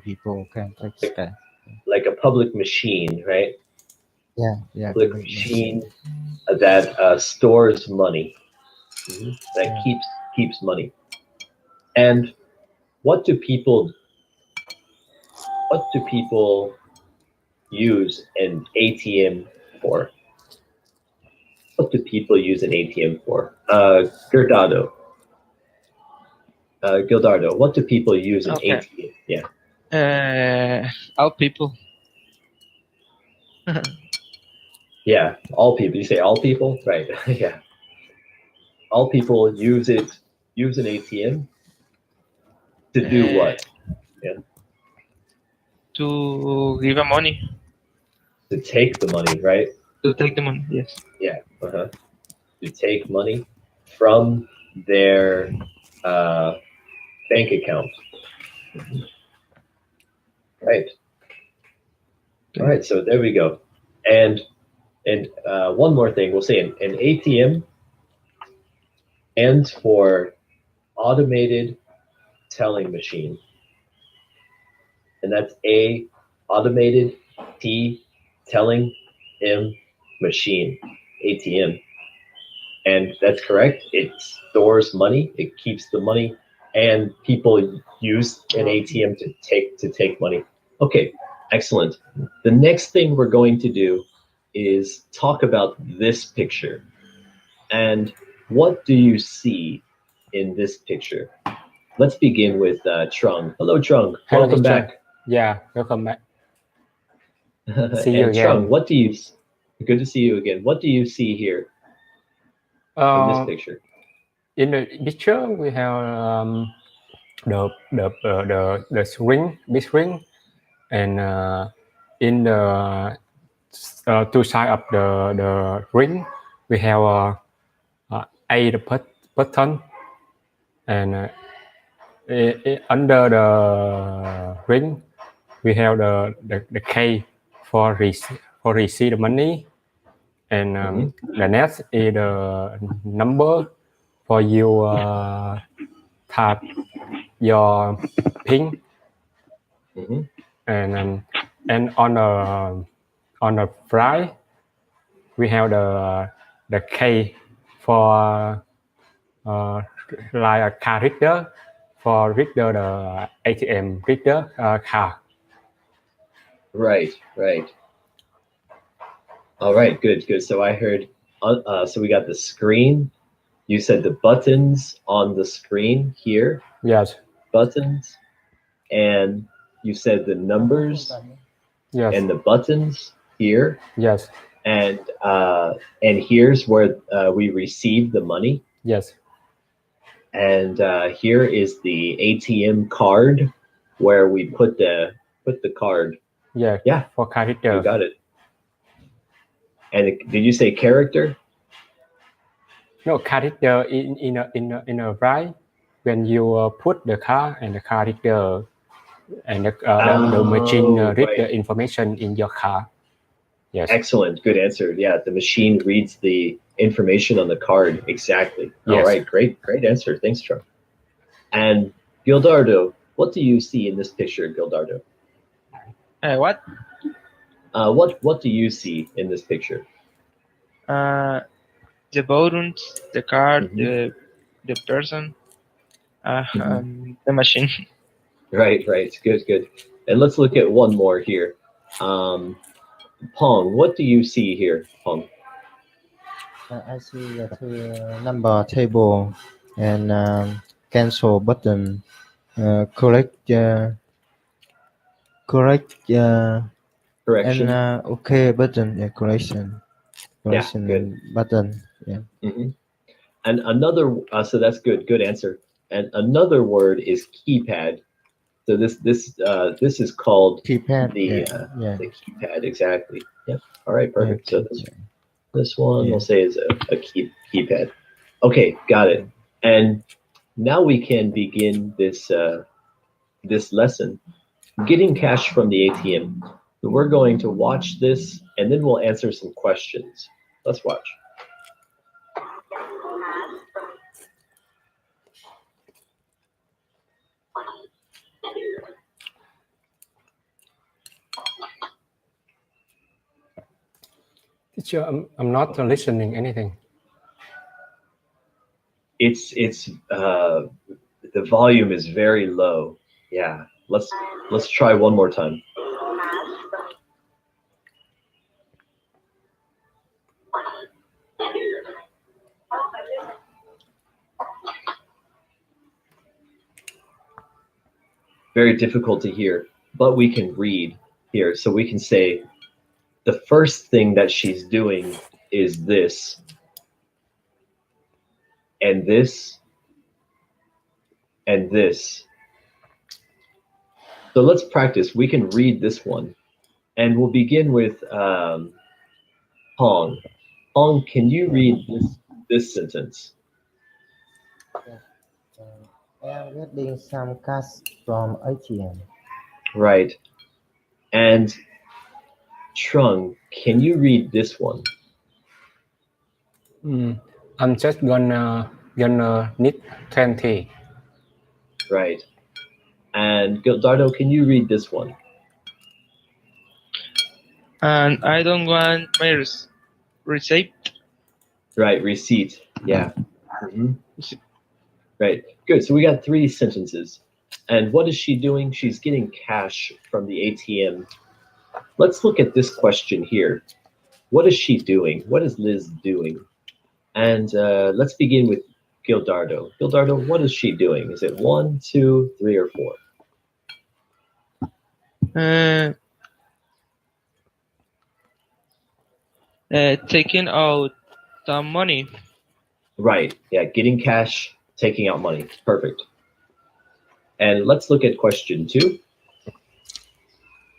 people can take like, scan. like a public machine, right? Yeah, Public machine that stores money, that yeah. keeps money. And what do people what do people use an ATM for? What do people use an ATM for? Gildardo, what do people use an Okay. ATM? Yeah, All people. yeah. All people. You say all people, right? Yeah. All people use an ATM to do uh, what? Yeah, to give a money. to take the money, right? To take the money. Yes. Yeah. Uh-huh. To take money from their uh, bank account. Right. All Okay. right. So there we go. And one more thing, we'll say an ATM stands for automated telling machine, and that's A, automated, T, telling, M, machine, ATM. And that's correct. It stores money, it keeps the money, and people use an ATM to take money. Okay, excellent. The next thing we're going to do is talk about this picture. And what do you see in this picture? Let's begin with Trung. Hello, Trung. Hello, Welcome teacher. back. Yeah, welcome back. See you And Trung, again. what do you? Good to see you again. What do you see here in this Uh, picture? in the picture, we have the string, big string, and in the two side of the ring, we have a the button, and under the ring, we have the K for receive the money. And the next is the number for you tap your pin, and on the right we have the K for like a card reader for reader the ATM reader card. Right, right. All right, good, good. So I heard. So we got the screen. You said the buttons on the screen here. Yes. Buttons, and you said the numbers. Yes. And the buttons here. Yes. And here's where we receive the money. Yes. And here is the ATM card where we put the card. Yeah. Yeah. For character. You got it. And did you say character? No, character in a right when you put the card and the character and the machine read right. the information in your car. Yes. Excellent. Good answer. Yeah, the machine reads the information on the card. Exactly. Yes. All right. Great answer. Thanks, Trump. And Gildardo, what do you see in this picture, Gildardo? What? What do you see in this picture? The buttons, the card, the person, the machine. Right. Good. And let's look at one more here. Pong, what do you see here, Pong? I see the number table and cancel button, correct Correction. and OK button. Yeah, correction Good. button. Yeah. And another, so that's good. Good answer. And another word is keypad. So this is called Keypad. the keypad. Exactly. Yep. All right. Perfect. Okay. So this one we'll say is a keypad. Okay, got it. And now we can begin this this lesson, getting cash from the ATM. So we're going to watch this, and then we'll answer some questions. Let's watch. Teacher, I'm not listening anything. It's the volume is very low. Yeah. Let's try one more time. Very difficult to hear, but we can read here. So we can say the first thing that she's doing is this, and this, and this. So let's practice. We can read this one, and we'll begin with Hong. Hong, can you read this sentence? I'm getting some cash from ATM. Right. And Trung, can you read this one? I'm just gonna need 20. Right. And Gildardo, can you read this one? And I don't want my receipt. Right, receipt. Yeah. Right. Good. So we got 3 sentences. And what is she doing? She's getting cash from the ATM. Let's look at this question here. What is she doing? What is Liz doing? And let's begin with Gildardo. Gildardo, what is she doing? Is it 1, 2, 3, or 4? Taking out some money. Right. Yeah, getting cash, taking out money. Perfect. And let's look at question 2.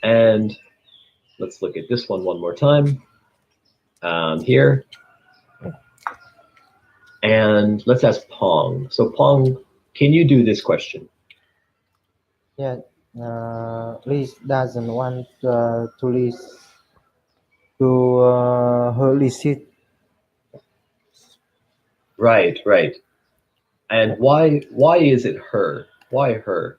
And let's look at this one more time. Here. And let's ask Pong. So Pong, can you do this question? Yeah, Liz doesn't want to list to her receipt. Right, right. And why is it her? Why her?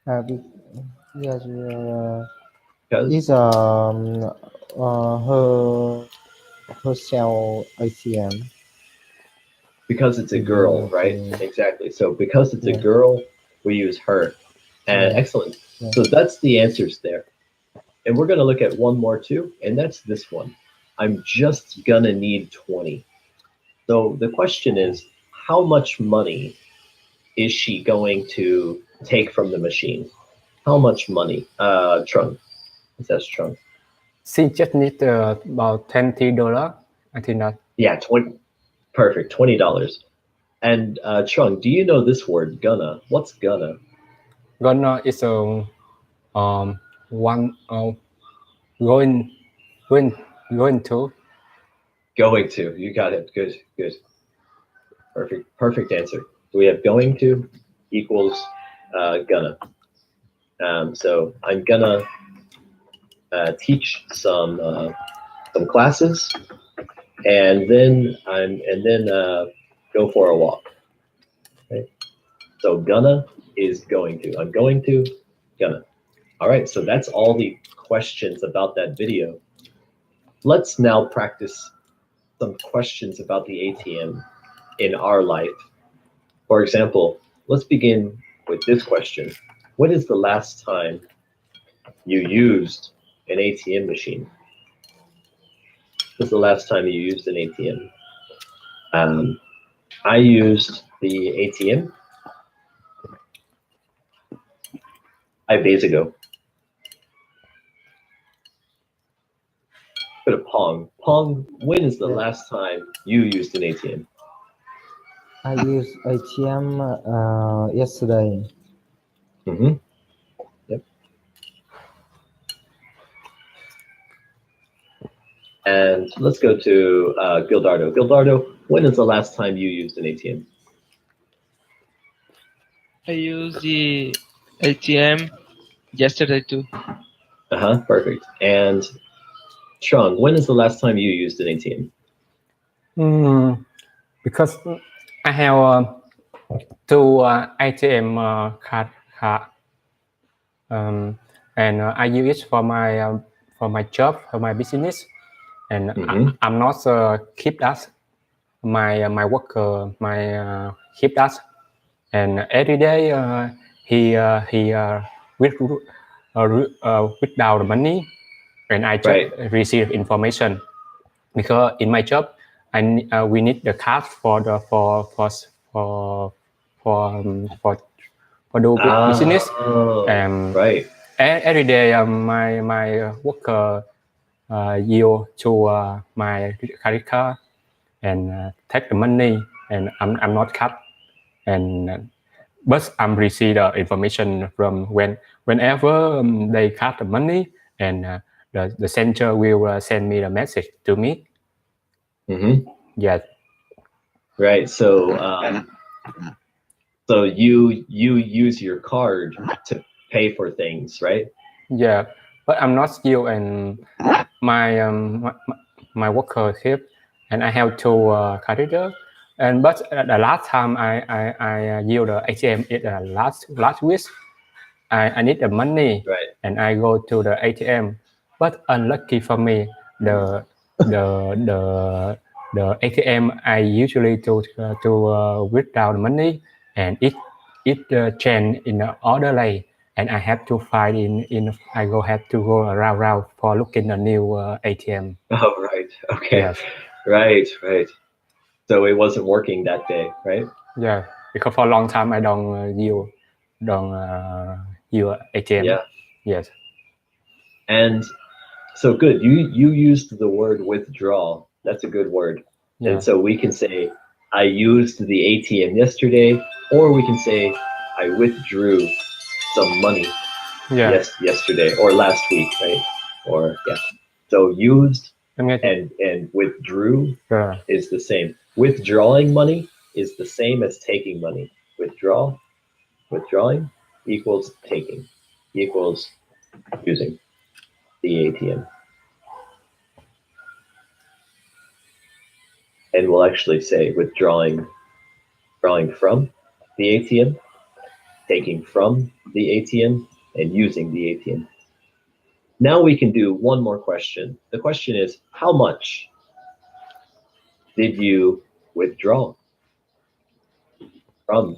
Yes, Because it's her sell ATM. Because it's a girl, right? Exactly. So because it's a girl, we use her. And excellent. So that's the answers there. And we're going to look at one more too, and that's this one. I'm just gonna need 20. So the question is, how much money is she going to take from the machine? How much money? Trung. It says Trung. She just need about $20. I think that. Yeah, 20. Perfect, $20. And Trung, do you know this word, gonna? What's gonna? Gonna is a one going to. Going to. You got it. Good, good. Perfect answer. So we have going to equals gonna. So I'm gonna teach some classes, and then go for a walk. Okay? So gonna is going to. I'm going to, gonna. All right, so that's all the questions about that video. Let's now practice some questions about the ATM in our life. For example, let's begin with this question. When is the last time you used an ATM machine? When's the last time you used an ATM? I used the ATM 5 days ago. Go to Pong. Pong, when is the last time you used an ATM? I used ATM yesterday. Yep. And let's go to Gildardo. Gildardo, when is the last time you used an ATM? I used the ATM yesterday too. Perfect. And Trung, when is the last time you used an ATM? Because I have 2 ATM card, and I use it for my job, for my business, and Mhm. I'm not keep that. My worker keep that, and every day he withdraw the money, and I just Right. receive information because in my job we need the card for do business. Oh, right. Every day my worker yield to my credit card and take the money, and I'm not cut, and but I'm receive the information from whenever they cut the money, and the center will send me the message to me. Mhm. Yes. Right. So you use your card to pay for things, right? Yeah, but I'm not skilled, and my worker here, and I have two catheter, and but the last time I use the ATM is last week. I need the money, Right. and I go to the ATM, but unlucky for me, the the ATM I usually to withdraw the money, and it change in the order lane, and I have to find have to go around for looking a new ATM. Oh, right. Okay. Yes. Right. So it wasn't working that day, right? Yeah, because for a long time I don't use ATM. Yeah. Yes. And so good. You used the word withdraw. That's a good word. Yeah. And so we can say I used the ATM yesterday, or we can say I withdrew some money Yeah. yesterday or last week, right? Or yeah. So used Em nghe chưa? and withdrew Yeah. is the same. Withdrawing money is the same as taking money. Withdrawing equals taking, equals using the ATM. And we'll actually say withdrawing from the ATM, taking from the ATM, and using the ATM. Now we can do one more question. The question is, how much did you withdraw from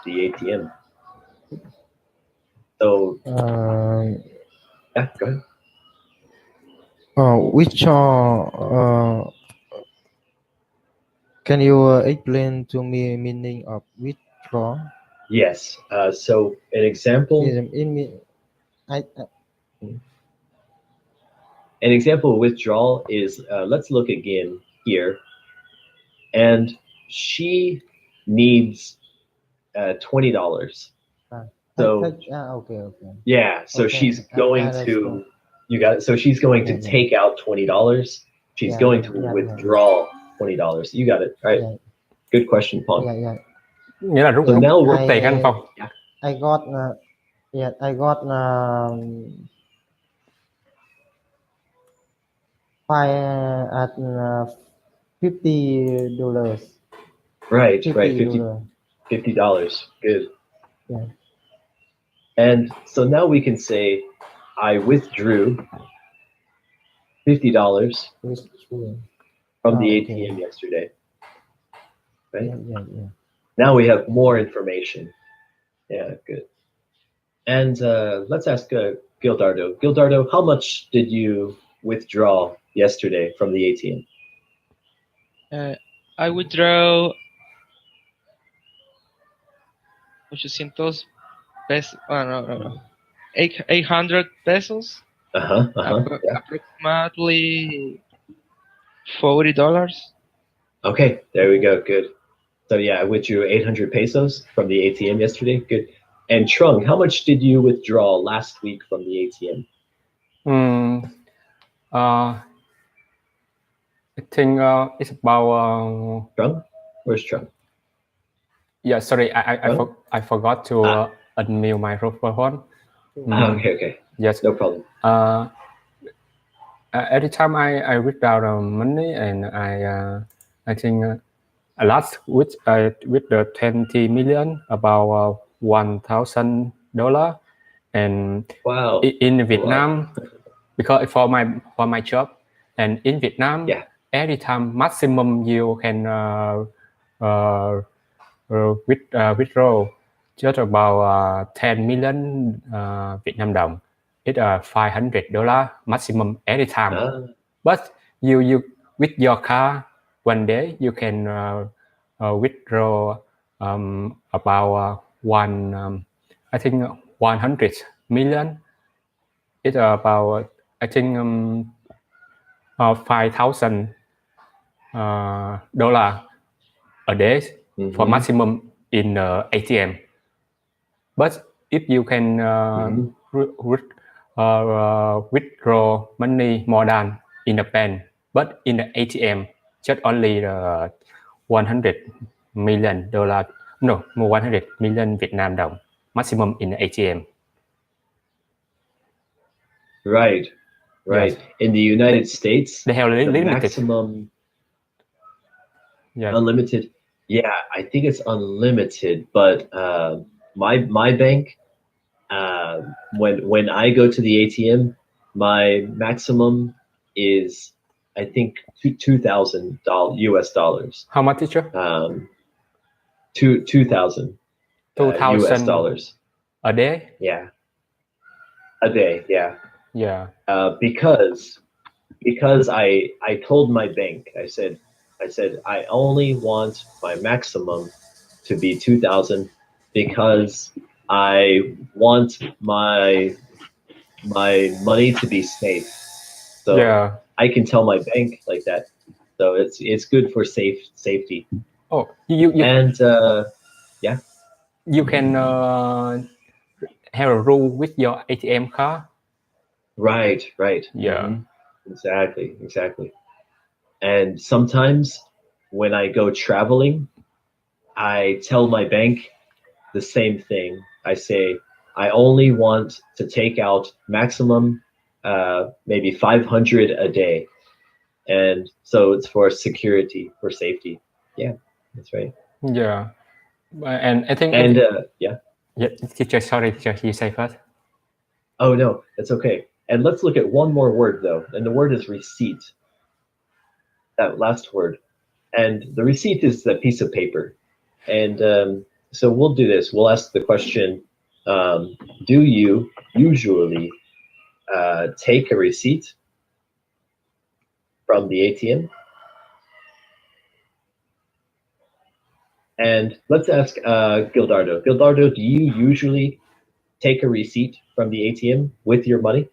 the ATM? So yeah, go ahead. Can you explain to me meaning of withdraw? Yes. So an example. An example of withdrawal is, let's look again here. And she needs $20. So okay. yeah, so Okay, she's I going to understand. you got it. So she's going to Yeah. take out $20. She's Yeah, going yeah, to yeah, withdraw $20. You got it, right? Yeah. Good question, Paul. Yeah. Nghĩa là rút So now rút tiền anh Phong. I got five at $50. Right, $50. $50. Good. Yeah. And so now we can say I withdrew $50 from the ATM yesterday. Right? Yeah. Now we have more information. Yeah, good. And let's ask Gildardo. Gildardo, how much did you withdraw yesterday from the ATM? I withdraw 800 pesos. No. 800 pesos. Yeah. Approximately $40. Okay, there we go. Good. So yeah, I withdrew 800 pesos from the ATM yesterday. Good. And Trung, how much did you withdraw last week from the ATM? I think it's about Trung? Where's Trung? yeah, sorry, I forgot to unmute my microphone. Okay. Yes. No problem. Every time I withdraw the money, and I think last week with the 20 million, about $1,000, and wow, in Vietnam, because for my job, And in Vietnam, Yeah. every time maximum you can withdraw just about 10 million Vietnam đồng. It's $500 maximum every time. But you with your car one day you can withdraw about I think 100 million. It's about I think $5,000 a day for maximum in ATM. But if you can withdraw money more than in the bank, but in the ATM, just only $100 million, no, 100 million Vietnam đồng maximum in the ATM. Right. Yes. In the United States, They have the limited. maximum Yes. unlimited. Yeah, I think it's unlimited, but my bank, when I go to the ATM, my maximum is I think $2,000 US dollars. How much, teacher? $2,000 US dollars a day. Yeah, a day. Yeah. Yeah. Because I told my bank, I said I only want my maximum to be 2,000 because I want my money to be safe. So Yeah. I can tell my bank like that. So it's good for safety. Oh, you And yeah. You can have a rule with your ATM card. Right. Yeah. Exactly. And sometimes when I go traveling, I tell my bank the same thing. I say I only want to take out maximum maybe 500 a day, and so it's for security, for safety. Yeah, that's right. Yeah. And I think. Yeah. Yeah, teacher. Sorry, teacher. You say first. Oh no, that's okay. And let's look at one more word though, and the word is receipt. That last word, and the receipt is the piece of paper, and so we'll do this. We'll ask the question: do you usually take a receipt from the ATM? And let's ask Gildardo. Gildardo, do you usually take a receipt from the ATM with your money?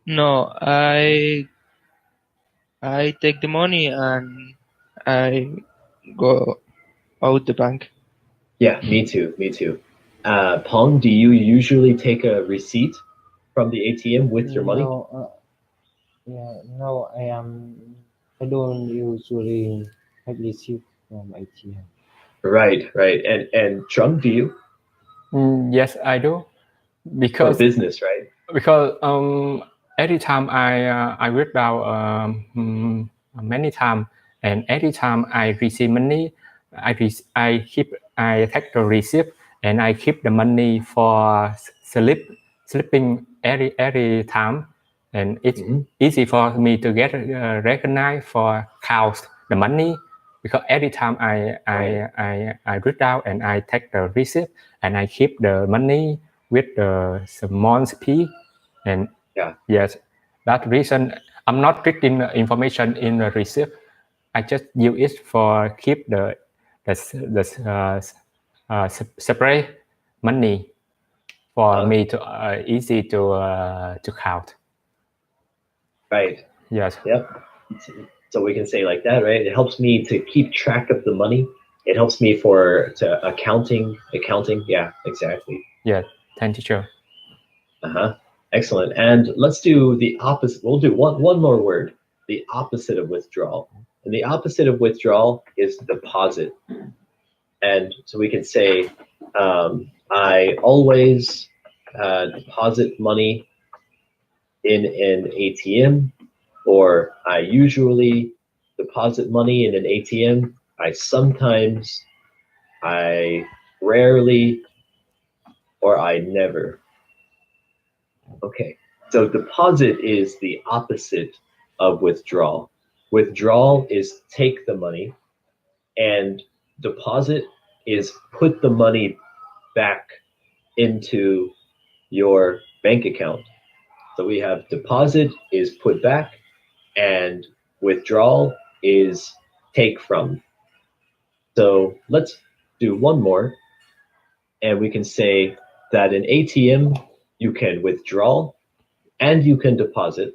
No, I take the money and I go out the bank. Yeah, me too. Pong, do you usually take a receipt from the ATM with your money? No, I don't usually have receipt from ATM. Right. And Trung, do you? Yes, I do. For Because business, right? Because every time I withdraw many times, and every time I receive money, I take the receipt and I keep the money for sleeping every time, and it's easy for me to get recognized for count the money, because every time I withdraw and I take the receipt and I keep the money with the small p, and yes, that reason I'm not putting information in the receipt. I just use it for keep the separate money for me to easy to count. Right. Yes. Yep. So we can say like that, right? It helps me to keep track of the money. It helps me to accounting. Yeah, exactly. Yeah. Thank you, teacher. Excellent. And let's do the opposite. We'll do one more word, the opposite of withdrawal. And the opposite of withdrawal is deposit. And so we can say, I always deposit money in an ATM, or I usually deposit money in an ATM. I sometimes, I rarely, or I never. Okay, so deposit is the opposite of withdrawal. Withdrawal is take the money, and deposit is put the money back into your bank account. So we have deposit is put back, and withdrawal is take from. So let's do one more, and we can say that an ATM, you can withdraw and you can deposit.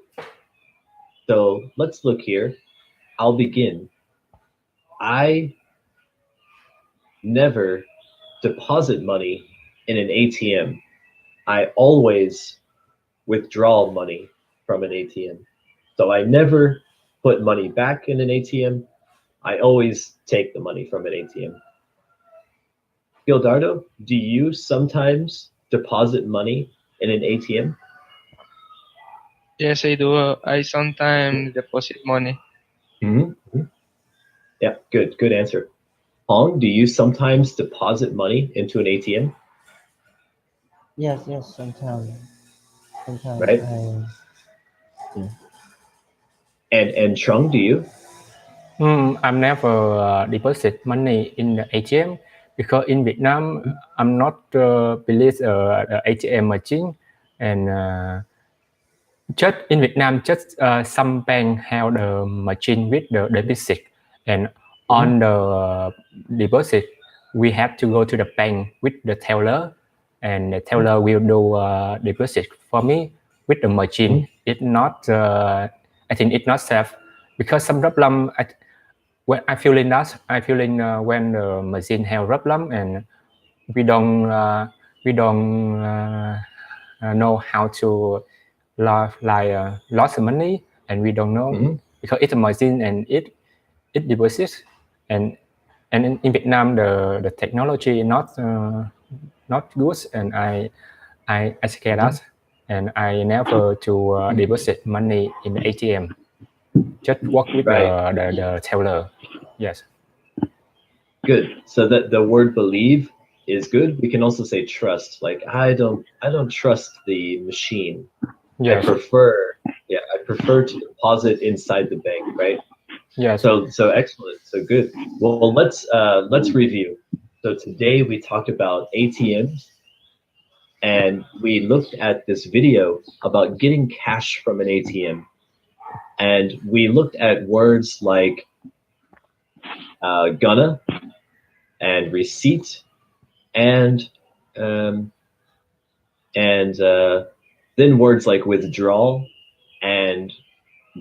So let's look here. I'll begin. I never deposit money in an ATM. I always withdraw money from an ATM. So I never put money back in an ATM. I always take the money from an ATM. Gildardo, do you sometimes deposit money in an ATM? Yes, I do. I sometimes deposit money. Mm-hmm. Yeah, good answer. Hong, do you sometimes deposit money into an ATM? Yes, sometimes. Right. And Chung, do you? I'm never deposit money in the ATM because in Vietnam I'm not believe the ATM machine, and just in Vietnam some bank have the machine with the deposit, and on the deposit we have to go to the bank with the teller, and the teller will do deposit for me with the machine. It's not I think it's not safe because some problem when I feel in when the machine have problem, and we don't know how to lost the money, and we don't know because it's a machine and it deposits, and in Vietnam the technology not good, and I scared us, and I never to deposit money in the ATM. Just work with the teller. Yes. Good. So that the word believe is good. We can also say trust. Like I don't trust the machine. Yes. I prefer to deposit inside the bank, right? Yes. So excellent. So good. Well, let's review. So today we talked about ATMs, and we looked at this video about getting cash from an ATM, and we looked at words like gonna and receipt, and then words like withdrawal and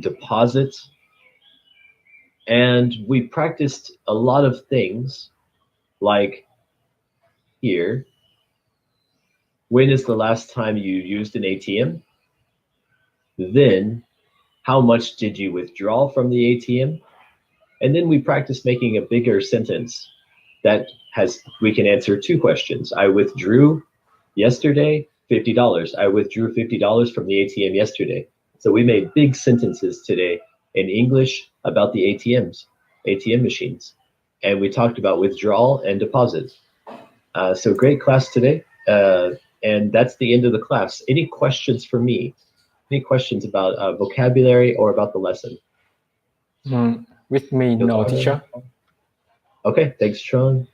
deposit. And we practiced a lot of things like here, when is the last time you used an ATM? Then, how much did you withdraw from the ATM? And then we practiced making a bigger sentence that we can answer two questions. I withdrew yesterday $50. I withdrew $50 from the ATM yesterday. So we made big sentences today in English about the ATM machines. And we talked about withdrawal and deposit. So great class today. And that's the end of the class. Any questions for me? Any questions about vocabulary or about the lesson? With me, no, teacher. Okay, thanks, Trung.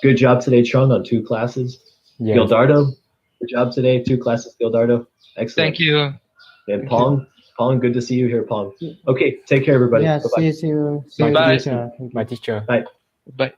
Good job today, Trung, on 2 classes. Yes. Gildardo, good job today, 2 classes, Gildardo. Excellent. Thank you. And Pong, good to see you here, Pong. Okay, take care, everybody. Yeah, Bye-bye. see you. Bye. Teacher. My teacher. Bye. Bye.